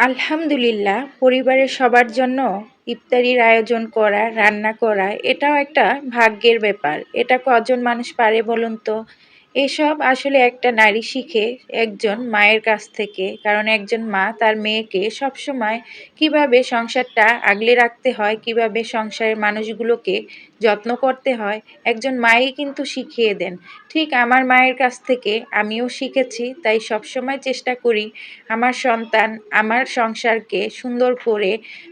আলহামদুলিল্লাহ, পরিবারের সবার জন্য ইফতারির আয়োজন করা, রান্না করা এটাও একটা ভাগ্যের ব্যাপার। এটা কজন মানুষ পারে বলুন তো? এসব আসলে একটা নারী শিখে একজন মায়ের কাছ থেকে। কারণ একজন মা তার মেয়েকে সবসময় কিভাবে সংসারটা আগলে রাখতে হয়, কিভাবে সংসারের মানুষগুলোকে যত্ন করতে হয়, একজন মাই কিন্তু শিখিয়ে দেন। ঠিক আমার মায়ের কাছ থেকে আমিও শিখেছি, তাই সবসময় চেষ্টা করি আমার সন্তান, আমার সংসারকে সুন্দর করে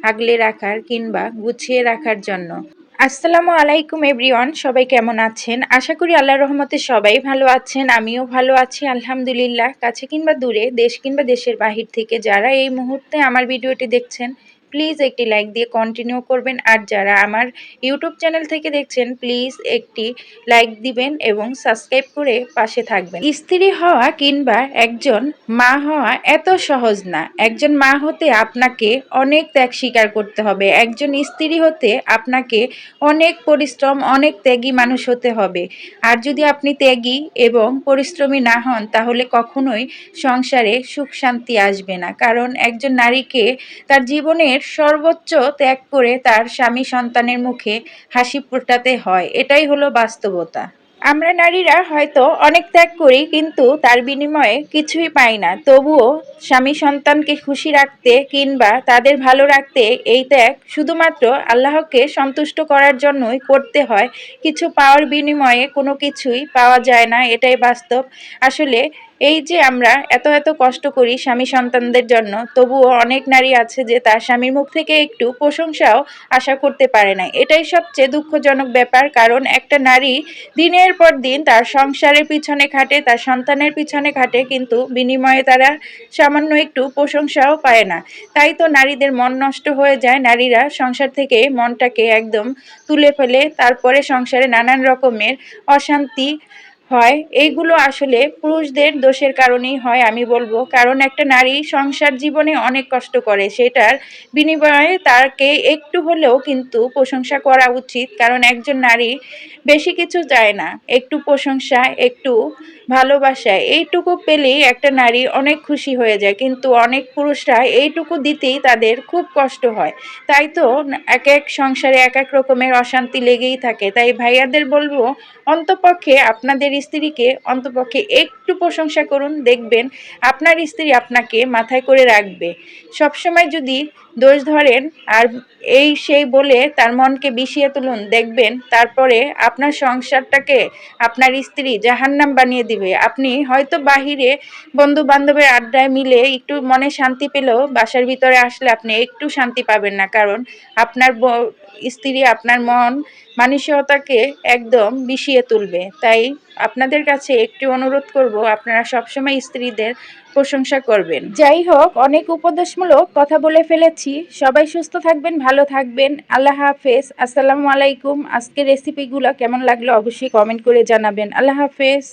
আগলে রাখার কিংবা গুছিয়ে রাখার জন্য। আসসালামু আলাইকুম এভরিওয়ান, সবাই কেমন আছেন? আশা করি আল্লাহর রহমতে সবাই ভালো আছেন। আমিও ভালো আছি আলহামদুলিল্লাহ। কাছে কিংবা দূরে, দেশ কিংবা দেশের বাহির থেকে যারা এই মুহূর্তে আমার ভিডিওটি দেখছেন, প্লিজ একটি লাইক দিয়ে কন্টিনিউ করবেন। আর যারা আমার ইউটিউব চ্যানেল থেকে দেখছেন, প্লিজ একটি লাইক দিবেন এবং সাবস্ক্রাইব করে পাশে থাকবেন। স্ত্রী হওয়া কিংবা একজন মা হওয়া এত সহজ না। একজন মা হতে আপনাকে অনেক ত্যাগ স্বীকার করতে হবে। একজন স্ত্রী হতে আপনাকে অনেক পরিশ্রম, অনেক ত্যাগী মানুষ হতে হবে। আর যদি আপনি ত্যাগী এবং পরিশ্রমী না হন, তাহলে কখনোই সংসারে সুখ শান্তি আসবে না। কারণ একজন নারীকে তার জীবনের সর্বোচ্চ ত্যাগ করে তার স্বামী সন্তানের মুখে হাসি ফোটাতে হয়। এটাই হলো বাস্তবতা। আমরা নারীরা হয়তো অনেক ত্যাগ করি, কিন্তু তার বিনিময়ে কিছুই পাই না। তবুও স্বামী সন্তানকে খুশি রাখতে কিংবা তাদের ভালো রাখতে এই ত্যাগ শুধুমাত্র আল্লাহকে সন্তুষ্ট করার জন্যই করতে হয়। কিছু পাওয়ার বিনিময়ে কোনো কিছুই পাওয়া যায় না, এটাই বাস্তব। আসলে এই যে আমরা এত এত কষ্ট করি স্বামী সন্তানদের জন্য, তবুও অনেক নারী আছে যে তার স্বামীর মুখ থেকে একটু প্রশংসাও আশা করতে পারে না। এটাই সবচেয়ে দুঃখজনক ব্যাপার। কারণ একটা নারী দিনের পর দিন তার সংসারের পিছনে খাটে, তার সন্তানের পিছনে খাটে, কিন্তু বিনিময়ে তারা সামান্য একটু প্রশংসাও পায় না। তাই তো নারীদের মন নষ্ট হয়ে যায়। নারীরা সংসার থেকে মনটাকে একদম তুলে ফেলে, তারপরে সংসারে নানান রকমের অশান্তি হয়। এইগুলো আসলে পুরুষদের দোষের কারণেই হয় আমি বলবো। কারণ একটা নারী সংসার জীবনে অনেক কষ্ট করে, সেটার বিনিময়ে তাকে একটু হলেও কিন্তু প্রশংসা করা উচিত। কারণ একজন নারী বেশি কিছু চায় না, একটু প্রশংসা, একটু ভালোবাসা, এইটুকু পেলেই একটা নারী অনেক খুশি হয়ে যায়। কিন্তু অনেক পুরুষরা এইটুকু দিতেই তাদের খুব কষ্ট হয়। তাই তো এক এক সংসারে এক এক রকমের অশান্তি লেগেই থাকে। তাই ভাইয়াদের বলবো, অন্তপক্ষে আপনাদের স্ত্রীকে অন্তপক্ষে একটু প্রশংসা করুন, দেখবেন আপনার স্ত্রী আপনাকে মাথায় করে রাখবে। সবসময় যদি দোষ ধরেন আর এই সেই বলে তার মনকে বিষিয়ে তুলুন, দেখবেন তারপরে আপনার সংসারটাকে আপনার স্ত্রী জাহান্নাম বানিয়ে দিবে। আপনি হয়তো বাহিরে বন্ধু বান্ধবের আড্ডায় মিলে একটু মনে শান্তি পেলেও বাসার ভিতরে আসলে আপনি একটু শান্তি পাবেন না। কারণ আপনার স্ত্রী আপনার মন মানসিকতাকে একদম বিষিয়ে তুলবে। তাই আপনাদের কাছে একটু অনুরোধ করব, আপনারা সবসময় স্ত্রীদের প্রশংসা করবেন। যাই হোক, অনেক উপদেশমূলক কথা বলে ফেলেছি। সবাই সুস্থ থাকবেন, ভালো থাকবেন। আল্লাহ হাফেজ। আসসালামু আলাইকুম। আজকের রেসিপিগুলো কেমন লাগলো অবশ্যই কমেন্ট করে জানাবেন। আল্লাহ হাফেজ।